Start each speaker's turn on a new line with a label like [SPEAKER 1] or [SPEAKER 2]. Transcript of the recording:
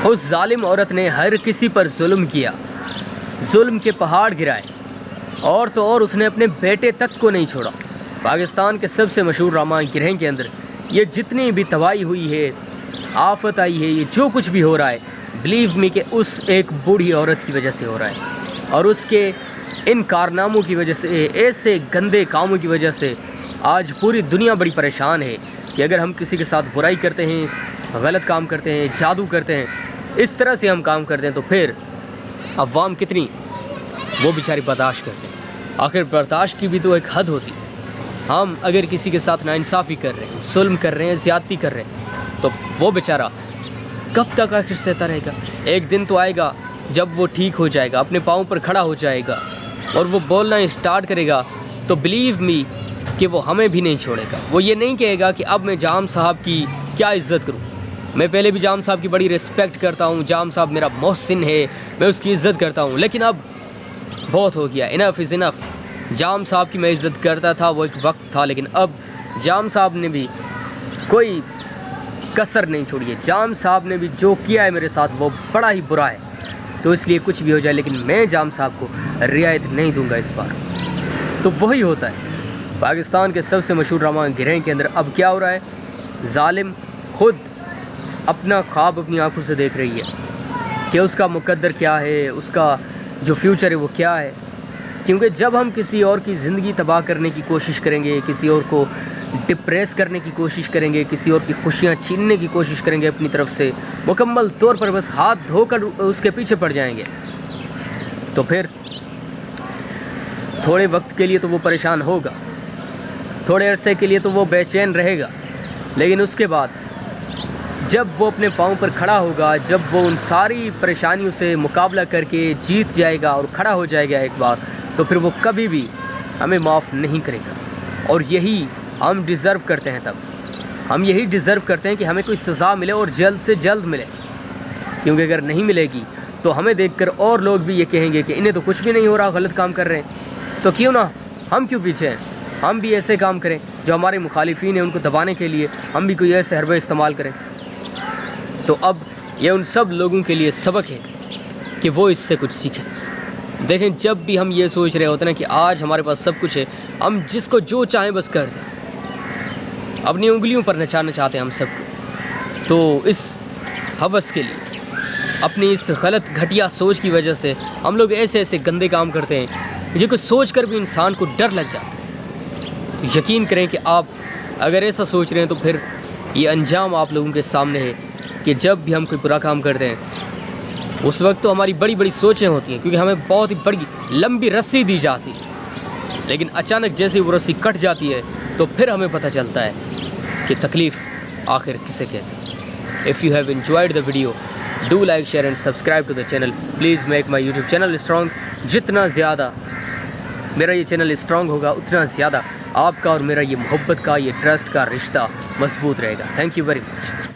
[SPEAKER 1] उस जालिम औरत ने हर किसी पर जुल्म किया, जुल्म के पहाड़ गिराए, और तो और उसने अपने बेटे तक को नहीं छोड़ा। पाकिस्तान के सबसे मशहूर रामायण गिरह के अंदर ये जितनी भी तबाही हुई है, आफत आई है, ये जो कुछ भी हो रहा है, बिलीव मी कि उस एक बूढ़ी औरत की वजह से हो रहा है, और उसके इन कारनामों की वजह से, ऐसे गंदे कामों की वजह से आज पूरी दुनिया बड़ी परेशान है कि अगर हम किसी के साथ बुराई करते हैं, गलत काम करते हैं, जादू करते हैं, इस तरह से हम काम करते हैं, तो फिर अवाम कितनी वो बेचारी बर्दाश्त करते हैं। आखिर बर्दाश्त की भी तो एक हद होती है। हम अगर किसी के साथ नाइंसाफ़ी कर रहे हैं, जुल्म कर रहे हैं, ज़्यादती कर रहे हैं, तो वो बेचारा कब तक आखिर सहता रहेगा? एक दिन तो आएगा जब वो ठीक हो जाएगा, अपने पाँव पर खड़ा हो जाएगा और वो बोलना स्टार्ट करेगा, तो बिलीव मी कि वो हमें भी नहीं छोड़ेगा। वो ये नहीं कहेगा कि अब मैं जाम साहब की क्या इज़्ज़त करूँ। मैं पहले भी जाम साहब की बड़ी रिस्पेक्ट करता हूँ, जाम साहब मेरा मोहसिन है, मैं उसकी इज़्ज़त करता हूँ, लेकिन अब बहुत हो गया, इनफ इज़ इनफ। जाम साहब की मैं इज़्ज़त करता था, वो एक वक्त था, लेकिन अब जाम साहब ने भी कोई कसर नहीं छोड़ी है। जाम साहब ने भी जो किया है मेरे साथ वो बड़ा ही बुरा है, तो इसलिए कुछ भी हो जाए, लेकिन मैं जाम साहब को रियायत नहीं दूंगा इस बार। तो वही होता है पाकिस्तान के सबसे मशहूर रामायण गिरह के अंदर। अब क्या हो रहा है, जालिम खुद अपना ख्वाब अपनी आंखों से देख रही है कि उसका मुकद्दर क्या है, उसका जो फ्यूचर है वो क्या है। क्योंकि जब हम किसी और की ज़िंदगी तबाह करने की कोशिश करेंगे, किसी और को डिप्रेस करने की कोशिश करेंगे, किसी और की खुशियाँ छीनने की कोशिश करेंगे अपनी तरफ से, मुकम्मल तौर पर बस हाथ धोकर उसके पीछे पड़ जाएंगे, तो फिर थोड़े वक्त के लिए तो वो परेशान होगा, थोड़े अरसे के लिए तो वो बेचैन रहेगा, लेकिन उसके बाद जब वो अपने पाँव पर खड़ा होगा, जब वो उन सारी परेशानियों से मुकाबला करके जीत जाएगा और खड़ा हो जाएगा एक बार, तो फिर वो कभी भी हमें माफ़ नहीं करेगा। और यही हम डिज़र्व करते हैं, तब हम यही डिज़र्व करते हैं कि हमें कोई सज़ा मिले और जल्द से जल्द मिले, क्योंकि अगर नहीं मिलेगी तो हमें देखकर और लोग भी ये कहेंगे कि इन्हें तो कुछ भी नहीं हो रहा, गलत काम कर रहे हैं, तो क्यों ना हम क्यों पीछे हैं, हम भी ऐसे काम करें, जो हमारे मुखालिफिन हैं उनको दबाने के लिए हम भी कोई ऐसे हरबे इस्तेमाल करें। तो अब ये उन सब लोगों के लिए सबक है कि वो इससे कुछ सीखें। देखें, जब भी हम ये सोच रहे होते हैं ना कि आज हमारे पास सब कुछ है, हम जिसको जो चाहें बस कर दें, अपनी उंगलियों पर नचाना चाहते हैं हम सबको, तो इस हवस के लिए, अपनी इस गलत घटिया सोच की वजह से हम लोग ऐसे ऐसे गंदे काम करते हैं जिनको सोच कर भी इंसान को डर लग जाता है। तो यकीन करें कि आप अगर ऐसा सोच रहे हैं तो फिर ये अंजाम आप लोगों के सामने है कि जब भी हम कोई बुरा काम करते हैं उस वक्त तो हमारी बड़ी बड़ी सोचें होती हैं, क्योंकि हमें बहुत ही बड़ी लंबी रस्सी दी जाती है, लेकिन अचानक जैसे वो रस्सी कट जाती है तो फिर हमें पता चलता है कि तकलीफ़ आखिर किसे कहते हैं। If you have enjoyed the video, do like, share and subscribe to the channel. Please make my YouTube channel strong. जितना ज़्यादा मेरा ये चैनल स्ट्रॉन्ग होगा, उतना ज़्यादा आपका और मेरा ये मोहब्बत का, ये ट्रस्ट का रिश्ता मजबूत रहेगा। Thank you very much.